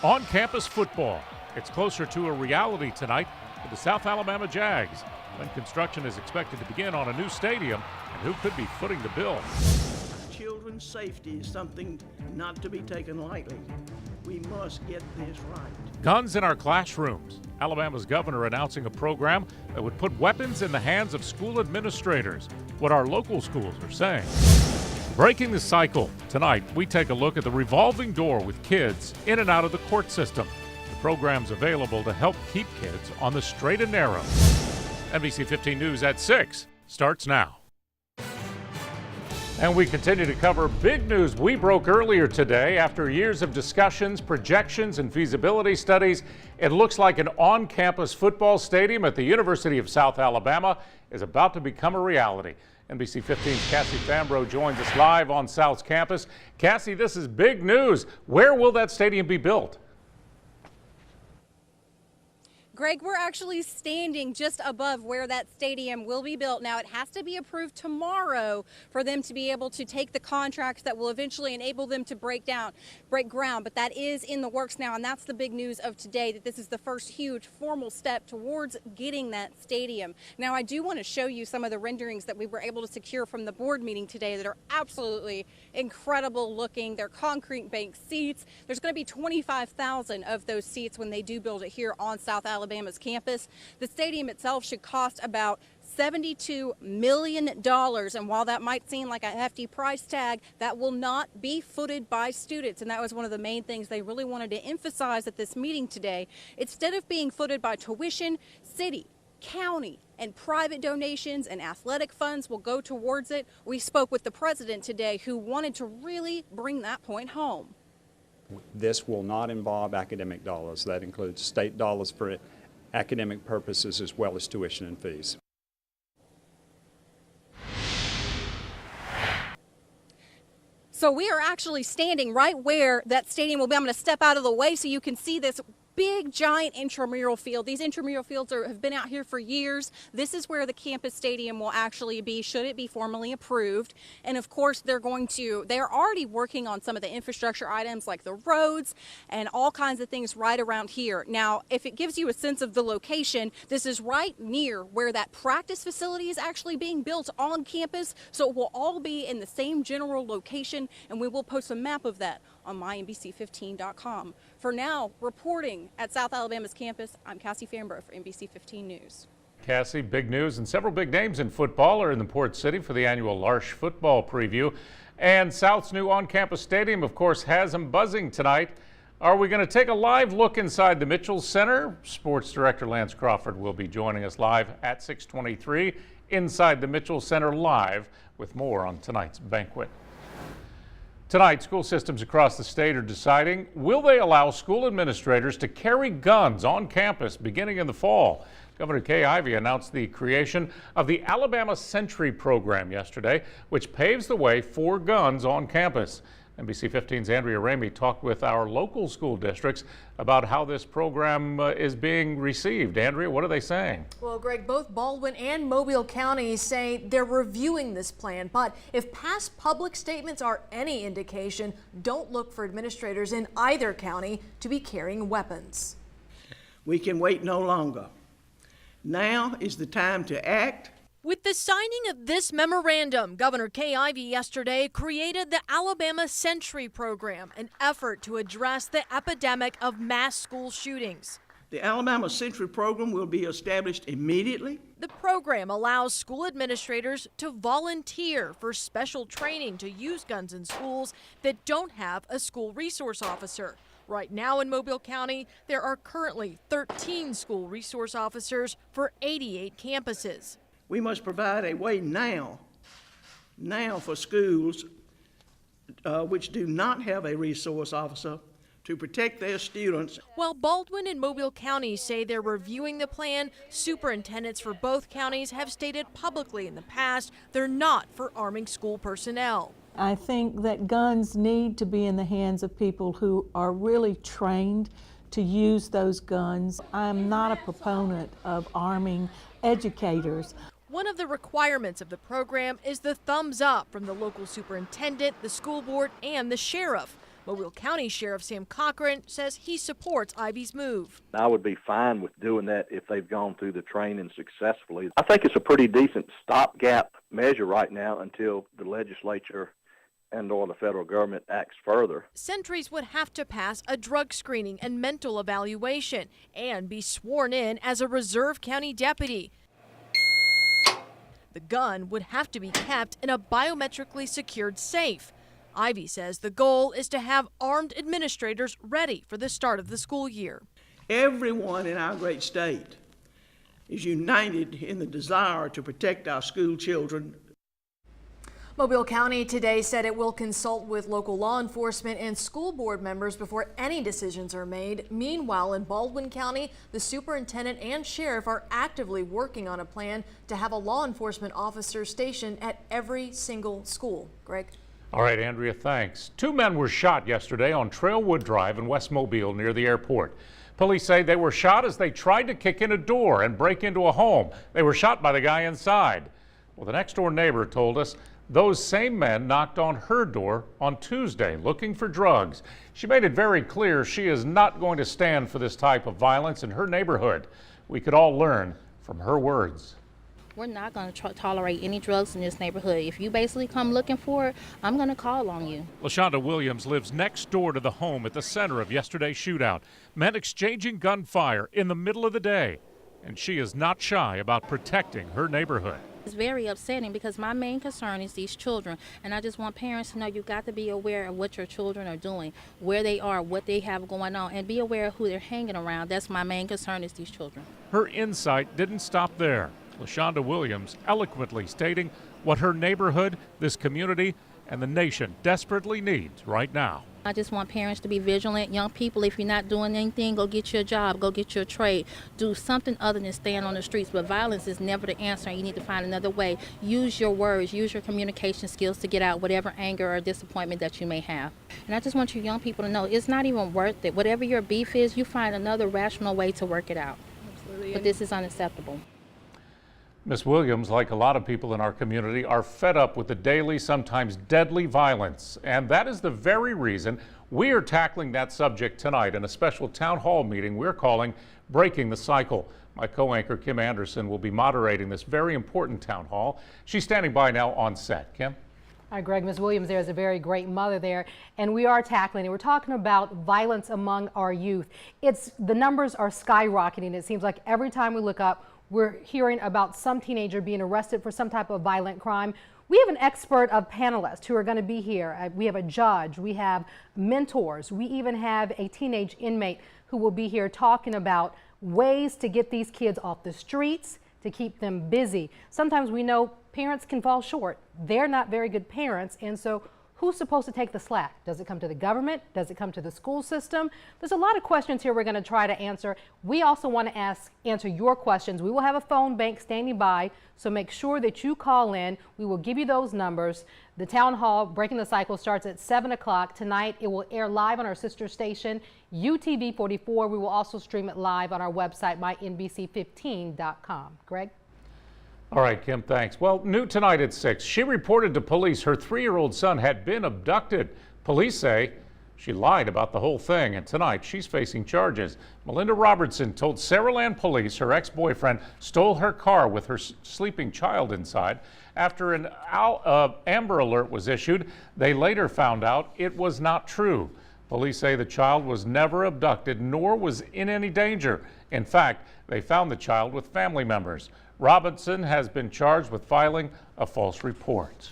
On-campus football. It's closer to a reality tonight for the South Alabama Jags, when construction is expected to begin on a new stadium, and who could be footing the bill. Children's safety is something not to be taken lightly. We must get this right. Guns in our classrooms. Alabama's governor announcing a program that would put weapons in the hands of school administrators. What our local schools are saying. Breaking the cycle. Tonight, we take a look at the revolving door with kids in and out of the court system. The program's available to help keep kids on the straight and narrow. NBC 15 News at 6 starts now. And we continue to cover big news we broke earlier today. After years of discussions, projections, and feasibility studies, it looks like an on-campus football stadium at the University of South Alabama is about to become a reality. NBC 15's Cassie Fambro joins us live on South's campus. Cassie, this is big news. Where will that stadium be built? Greg, we're actually standing just above where that stadium will be built. Now, it has to be approved tomorrow for them to be able to take the contracts that will eventually enable them to break ground. But that is in the works now, and that's the big news of today, that this is the first huge formal step towards getting that stadium. Now, I do want to show you some of the renderings that we were able to secure from the board meeting today that are absolutely incredible looking. They're concrete bank seats. There's going to be 25,000 of those seats when they do build it here on South Alabama's campus. The stadium itself should cost about $72 million, and while that might seem like a hefty price tag, that will not be footed by students, and that was one of the main things they really wanted to emphasize at this meeting today. Instead of being footed by tuition, city, county, and private donations and athletic funds will go towards it. We spoke with the president today, who wanted to really bring that point home. This will not involve academic dollars. That includes state dollars for academic purposes as well as tuition and fees. So we are actually standing right where that stadium will be. I'm going to step out of the way so you can see this big giant intramural field. These intramural fields have been out here for years. This is where the campus stadium will actually be, should it be formally approved. And of course, they're already working on some of the infrastructure items like the roads and all kinds of things right around here. Now, if it gives you a sense of the location, this is right near where that practice facility is actually being built on campus. So it will all be in the same general location, and we will post a map of that on mynbc15.com. For now, reporting at South Alabama's campus, I'm Cassie Fambro for NBC 15 News. Cassie, big news, and several big names in football are in the Port City for the annual Larsh football preview. And South's new on-campus stadium, of course, has them buzzing tonight. Are we going to take a live look inside the Mitchell Center? Sports Director Lance Crawford will be joining us live at 6:23 inside the Mitchell Center live with more on tonight's banquet. Tonight, school systems across the state are deciding, will they allow school administrators to carry guns on campus beginning in the fall? Governor Kay Ivey announced the creation of the Alabama Century program yesterday, which paves the way for guns on campus. NBC 15's Andrea Ramey talked with our local school districts about how this program is being received. Andrea, what are they saying? Well, Greg, both Baldwin and Mobile counties say they're reviewing this plan, but if past public statements are any indication, don't look for administrators in either county to be carrying weapons. We can wait no longer. Now is the time to act. With the signing of this memorandum, Governor Kay Ivey yesterday created the Alabama Century program, an effort to address the epidemic of mass school shootings. The Alabama Century program will be established immediately. The program allows school administrators to volunteer for special training to use guns in schools that don't have a school resource officer. Right now in Mobile County, there are currently 13 school resource officers for 88 campuses. We must provide a way now for schools which do not have a resource officer to protect their students. While Baldwin and Mobile counties say they're reviewing the plan, superintendents for both counties have stated publicly in the past they're not for arming school personnel. I think that guns need to be in the hands of people who are really trained to use those guns. I'm not a proponent of arming educators. One of the requirements of the program is the thumbs up from the local superintendent, the school board, and the sheriff. Mobile County Sheriff Sam Cochran says he supports Ivy's move. I would be fine with doing that if they've gone through the training successfully. I think it's a pretty decent stopgap measure right now until the legislature and/or the federal government acts further. Sentries would have to pass a drug screening and mental evaluation and be sworn in as a Reserve County deputy. The gun would have to be kept in a biometrically secured safe. Ivy says the goal is to have armed administrators ready for the start of the school year. Everyone in our great state is united in the desire to protect our school children. Mobile County today said it will consult with local law enforcement and school board members before any decisions are made. Meanwhile, in Baldwin County, the superintendent and sheriff are actively working on a plan to have a law enforcement officer stationed at every single school. Greg? All right, Andrea, thanks. 2 men were shot yesterday on Trailwood Drive in West Mobile near the airport. Police say they were shot as they tried to kick in a door and break into a home. They were shot by the guy inside. Well, the next door neighbor told us those same men knocked on her door on Tuesday looking for drugs. She made it very clear she is not going to stand for this type of violence in her neighborhood. We could all learn from her words. We're not going to tolerate any drugs in this neighborhood. If you basically come looking for it, I'm going to call on you. LaShonda Williams lives next door to the home at the center of yesterday's shootout. Men exchanging gunfire in the middle of the day. And she is not shy about protecting her neighborhood. It's very upsetting because my main concern is these children. And I just want parents to know you got to be aware of what your children are doing, where they are, what they have going on, and be aware of who they're hanging around. That's my main concern is these children. Her insight didn't stop there. LaShonda Williams eloquently stating what her neighborhood, this community, and the nation desperately needs right now. I just want parents to be vigilant. Young people, if you're not doing anything, go get you a job, go get you a trade. Do something other than stand on the streets. But violence is never the answer. You need to find another way. Use your words, use your communication skills to get out whatever anger or disappointment that you may have. And I just want you young people to know it's not even worth it. Whatever your beef is, you find another rational way to work it out. Absolutely. But this is unacceptable. Ms. Williams, like a lot of people in our community, are fed up with the daily, sometimes deadly violence. And that is the very reason we are tackling that subject tonight in a special town hall meeting we're calling Breaking the Cycle. My co-anchor, Kim Anderson, will be moderating this very important town hall. She's standing by now on set. Kim? Hi, Greg. Ms. Williams there is a very great mother there, and we are tackling it. We're talking about violence among our youth. The numbers are skyrocketing. It seems like every time we look up, we're hearing about some teenager being arrested for some type of violent crime. We have an expert of panelists who are going to be here. We have a judge, we have mentors, we even have a teenage inmate who will be here talking about ways to get these kids off the streets, to keep them busy. Sometimes we know parents can fall short. They're not very good parents, and so who's supposed to take the slack? Does it come to the government? Does it come to the school system? There's a lot of questions here we're going to try to answer. We also want to answer your questions. We will have a phone bank standing by, so make sure that you call in. We will give you those numbers. The town hall Breaking the Cycle starts at 7 o'clock tonight. It will air live on our sister station, UTV 44. We will also stream it live on our website, mynbc15.com. Greg? All right, Kim, thanks. Well, new tonight at 6, she reported to police her 3-year-old son had been abducted. Police say she lied about the whole thing, and tonight she's facing charges. Melinda Robertson told Saraland police her ex-boyfriend stole her car with her sleeping child inside. After an Amber Alert was issued, they later found out it was not true. Police say the child was never abducted nor was in any danger. In fact, they found the child with family members. Robinson has been charged with filing a false report.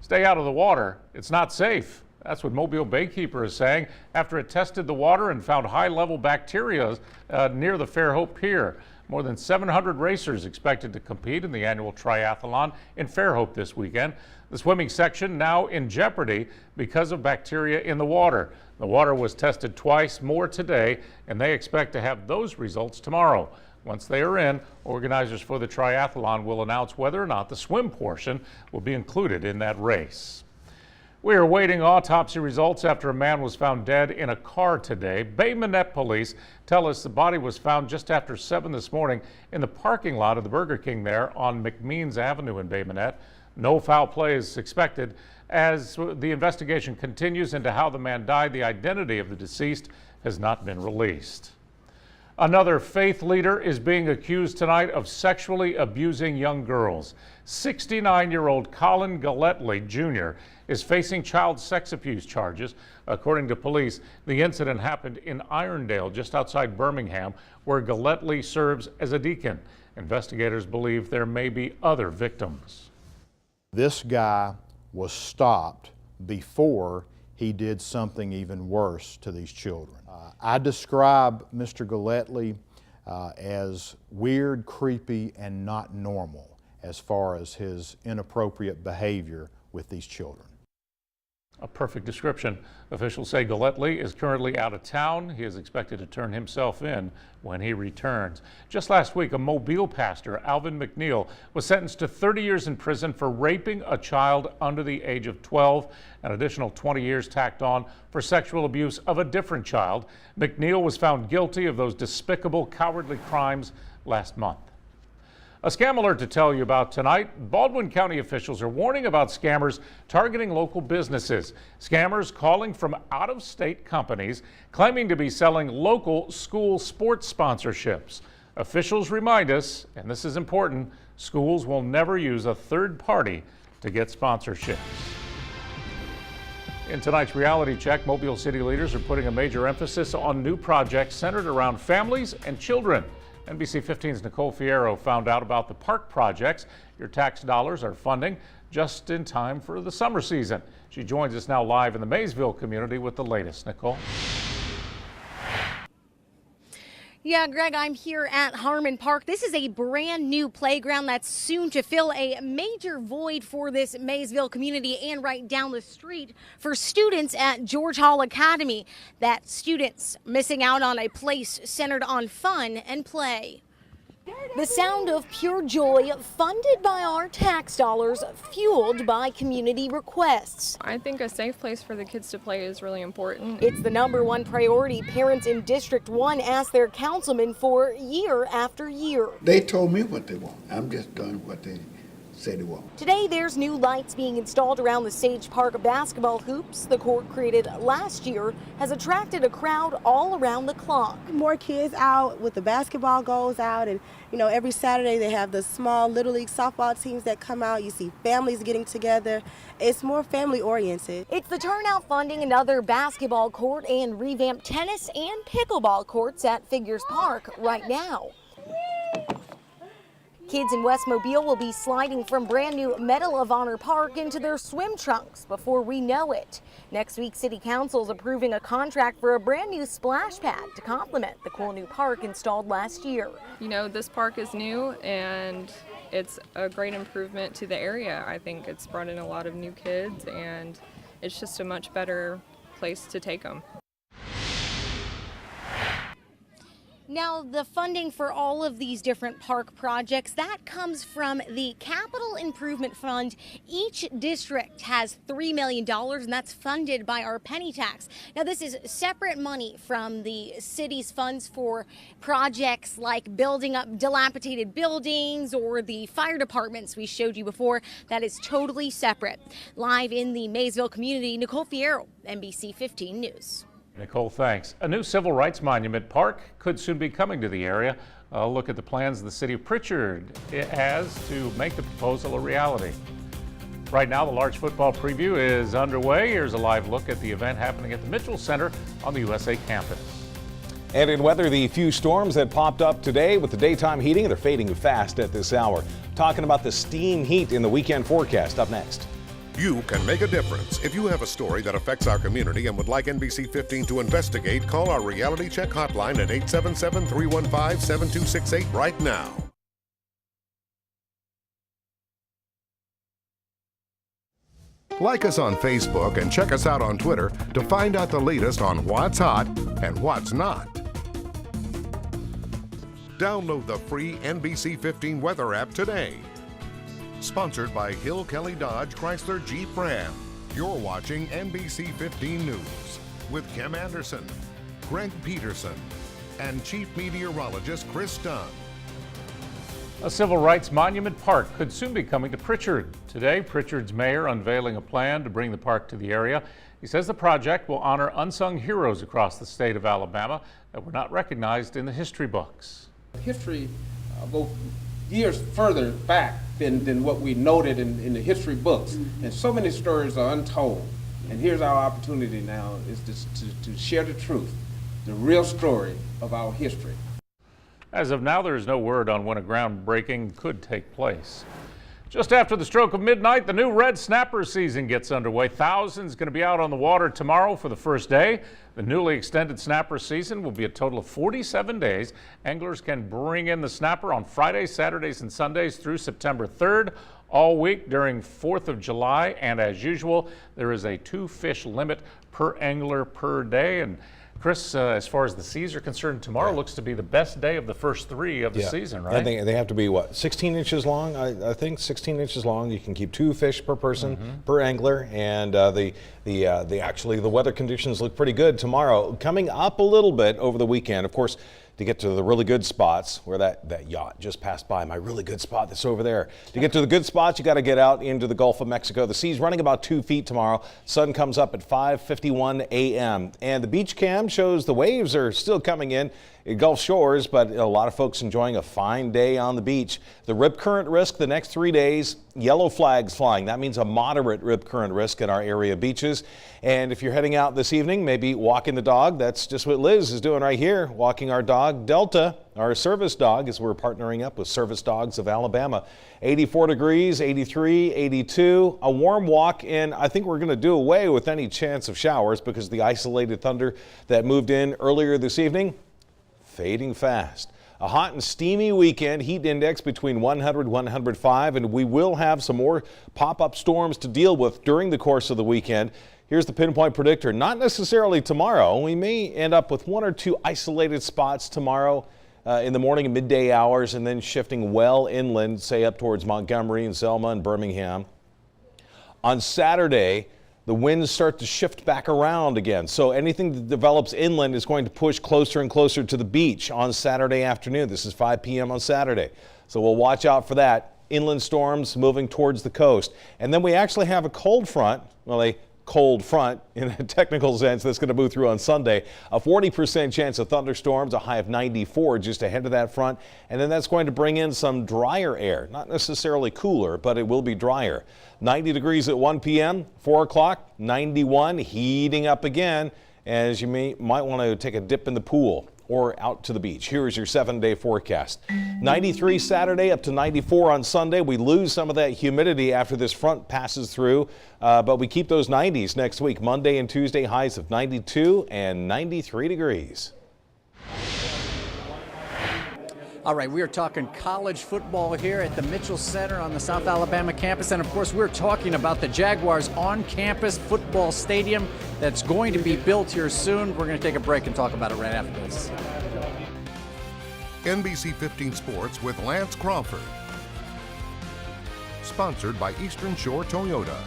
Stay out of the water. It's not safe. That's what Mobile Baykeeper is saying after it tested the water and found high-level bacteria near the Fairhope Pier. More than 700 racers expected to compete in the annual triathlon in Fairhope this weekend. The swimming section now in jeopardy because of bacteria in the water. The water was tested twice more today, and they expect to have those results tomorrow. Once they are in, organizers for the triathlon will announce whether or not the swim portion will be included in that race. We are awaiting autopsy results after a man was found dead in a car today. Bay Minette police tell us the body was found just after 7 this morning in the parking lot of the Burger King there on McMeans Avenue in Bay Minette. No foul play is expected. As the investigation continues into how the man died, the identity of the deceased has not been released. Another faith leader is being accused tonight of sexually abusing young girls. 69-year-old Colin Galletley Jr. is facing child sex abuse charges. According to police, the incident happened in Irondale, just outside Birmingham, where Galletley serves as a deacon. Investigators believe there may be other victims. This guy was stopped before he did something even worse to these children. I describe Mr. Galletley as weird, creepy, and not normal as far as his inappropriate behavior with these children. A perfect description. Officials say Galletley is currently out of town. He is expected to turn himself in when he returns. Just last week, a Mobile pastor, Alvin McNeil, was sentenced to 30 years in prison for raping a child under the age of 12. An additional 20 years tacked on for sexual abuse of a different child. McNeil was found guilty of those despicable, cowardly crimes last month. A scam alert to tell you about tonight. Baldwin County officials are warning about scammers targeting local businesses. Scammers calling from out-of-state companies claiming to be selling local school sports sponsorships. Officials remind us, and this is important, schools will never use a third party to get sponsorships. In tonight's reality check, Mobile City leaders are putting a major emphasis on new projects centered around families and children. NBC 15's Nicole Fierro found out about the park projects your tax dollars are funding just in time for the summer season. She joins us now live in the Maysville community with the latest. Nicole. Yeah, Greg, I'm here at Harmon Park. This is a brand new playground that's soon to fill a major void for this Maysville community and right down the street for students at George Hall Academy. That students missing out on a place centered on fun and play. The sound of pure joy, funded by our tax dollars, fueled by community requests. I think a safe place for the kids to play is really important. It's the #1 priority parents in District 1 ask their councilman for year after year. They told me what they want. I'm just doing what they say they want. Today, there's new lights being installed around the Sage Park basketball hoops. The court created last year has attracted a crowd all around the clock. More kids out with the basketball goals out, and every Saturday they have the small Little League softball teams that come out. You see families getting together. It's more family oriented. It's the turnout funding another basketball court and revamped tennis and pickleball courts at Figures Park right now. Kids in West Mobile will be sliding from brand new Medal of Honor Park into their swim trunks before we know it. Next week, City Council is approving a contract for a brand new splash pad to complement the cool new park installed last year. This park is new and it's a great improvement to the area. I think it's brought in a lot of new kids and it's just a much better place to take them. Now, the funding for all of these different park projects, that comes from the Capital Improvement Fund. Each district has $3 million, and that's funded by our penny tax. Now, this is separate money from the city's funds for projects like building up dilapidated buildings or the fire departments we showed you before. That is totally separate. Live in the Maysville community, Nicole Fierro, NBC 15 News. Nicole, thanks. A new civil rights monument park could soon be coming to the area. Look at the plans the city of Pritchard has to make the proposal a reality. Right now, the large football preview is underway. Here's a live look at the event happening at the Mitchell Center on the USA campus. And in weather, the few storms that popped up today with the daytime heating, they're fading fast at this hour. Talking about the steam heat in the weekend forecast up next. You can make a difference. If you have a story that affects our community and would like NBC 15 to investigate, call our Reality Check hotline at 877-315-7268 right now. Like us on Facebook and check us out on Twitter to find out the latest on what's hot and what's not. Download the free NBC 15 weather app today. Sponsored by Hill Kelly Dodge Chrysler Jeep Ram. You're watching NBC 15 News with Kim Anderson, Greg Peterson, and Chief Meteorologist Chris Dunn. A civil rights monument park could soon be coming to Pritchard. Today, Pritchard's mayor unveiling a plan to bring the park to the area. He says the project will honor unsung heroes across the state of Alabama that were not recognized in the history books. History go years further back than what we noted in the history books. And so many stories are untold. And here's our opportunity now is to share the truth, the real story of our history. As of now, there is no word on when a groundbreaking could take place. Just after the stroke of midnight, the new red snapper season gets underway. Thousands going to be out on the water tomorrow for the first day. The newly extended snapper season will be a total of 47 days. Anglers can bring in the snapper on Fridays, Saturdays, and Sundays through September 3rd, all week during 4th of July. And as usual, there is a 2-fish limit per angler per day. And Chris, as far as the seas are concerned, tomorrow looks to be the best day of the first 3 of the season, right? I think they have to be, what, 16 inches long? I think 16 inches long. You can keep 2 fish per person, per angler, and actually the weather conditions look pretty good tomorrow. Coming up a little bit over the weekend, of course, to get to the really good spots where that yacht just passed by, my really good spot that's over there. To get to the good spots, you got to get out into the Gulf of Mexico. The sea's running about 2 feet tomorrow. Sun comes up at 5:51 a.m. And the beach cam shows the waves are still coming in at Gulf Shores, but a lot of folks enjoying a fine day on the beach. The rip current risk the next 3 days, yellow flags flying. That means a moderate rip current risk in our area beaches. And if you're heading out this evening, maybe walking the dog. That's just what Liz is doing right here, walking our dog, Delta, our service dog, as we're partnering up with Service Dogs of Alabama. 84 degrees, 83, 82, a warm walk, and I think we're going to do away with any chance of showers because the isolated thunder that moved in earlier this evening, fading fast. A hot and steamy weekend, heat index between 100 and 105, and we will have some more pop-up storms to deal with during the course of the weekend. Here's the pinpoint predictor. Not necessarily tomorrow. We may end up with 1 or 2 isolated spots tomorrow in the morning and midday hours, and then shifting well inland, say up towards Montgomery and Selma and Birmingham. On Saturday, the winds start to shift back around again. So anything that develops inland is going to push closer and closer to the beach on Saturday afternoon. This is 5 p.m. on Saturday. So we'll watch out for that. Inland storms moving towards the coast. And then we actually have a cold front, well, a cold front in a technical sense that's going to move through on Sunday. A 40% chance of thunderstorms, a high of 94 just ahead of that front. And then that's going to bring in some drier air, not necessarily cooler, but it will be drier. 90 degrees at 1 p.m., 4 o'clock, 91, heating up again, as you might want to take a dip in the pool or out to the beach. Here is your 7-day forecast. 93 Saturday up to 94 on Sunday. We lose some of that humidity after this front passes through, but we keep those 90s next week. Monday and Tuesday highs of 92 and 93 degrees. All right, we are talking college football here at the Mitchell Center on the South Alabama campus. And of course, we're talking about the Jaguars on-campus football stadium that's going to be built here soon. We're going to take a break and talk about it right after this. NBC 15 Sports with Lance Crawford. Sponsored by Eastern Shore Toyota.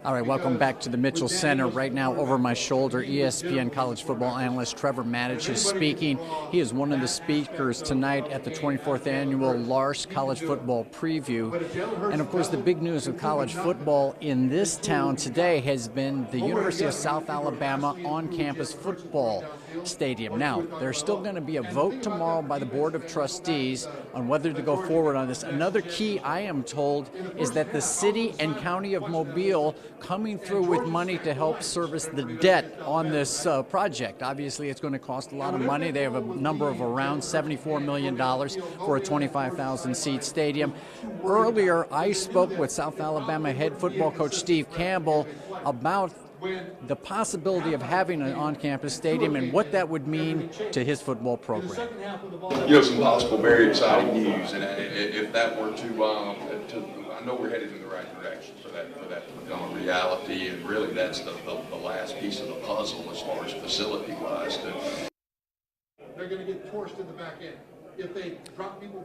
All right, welcome back to the Mitchell Center. Right now, over my shoulder, ESPN college football analyst Trevor Matich is speaking. He is one of the speakers tonight at the 24th annual Larsh College Football Preview. And of course, the big news of college football in this town today has been the University of South Alabama on-campus football stadium. Now, there's still going to be a vote tomorrow by the Board of Trustees on whether to go forward on this. Another key, I am told, is that the city and county of Mobile coming through with money to help service the debt on this project. Obviously, it's going to cost a lot of money. They have a number of around $74 million for a 25,000-seat stadium. Earlier, I spoke with South Alabama head football coach Steve Campbell about the possibility of having an on-campus stadium and what that would mean to his football program. You know, some possible very exciting news, and if that were to I know we're headed in the right direction for that to become a reality, and really that's the last piece of the puzzle as far as facility-wise. They're going to get torched in the back end.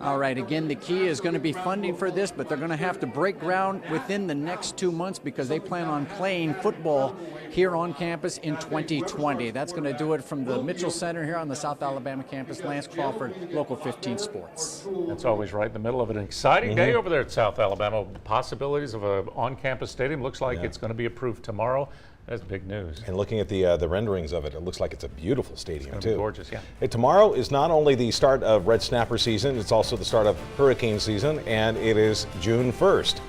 All right, again, the key is going to be funding for this, but they're going to have to break ground within the next 2 months because they plan on playing football here on campus in 2020. That's going to do it from the Mitchell Center here on the South Alabama campus. Lance Crawford, Local 15 Sports. That's always right in the middle of an exciting day over there at South Alabama. Possibilities of an on-campus stadium. Looks like it's going to be approved tomorrow. That's big news. And looking at the renderings of it, it looks like it's a beautiful stadium It's too. gorgeous, yeah. Hey, tomorrow is not only the start of red snapper season, it's also the start of hurricane season, and it is June 1st.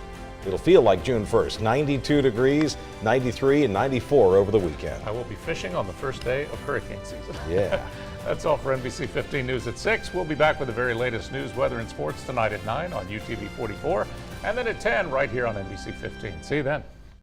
It'll feel like June 1st. 92 degrees, 93 and 94 over the weekend. I will be fishing on the first day of hurricane season. Yeah. That's all for NBC 15 News at 6. We'll be back with the very latest news, weather, and sports tonight at 9 on UTV 44, and then at 10 right here on NBC 15. See you then.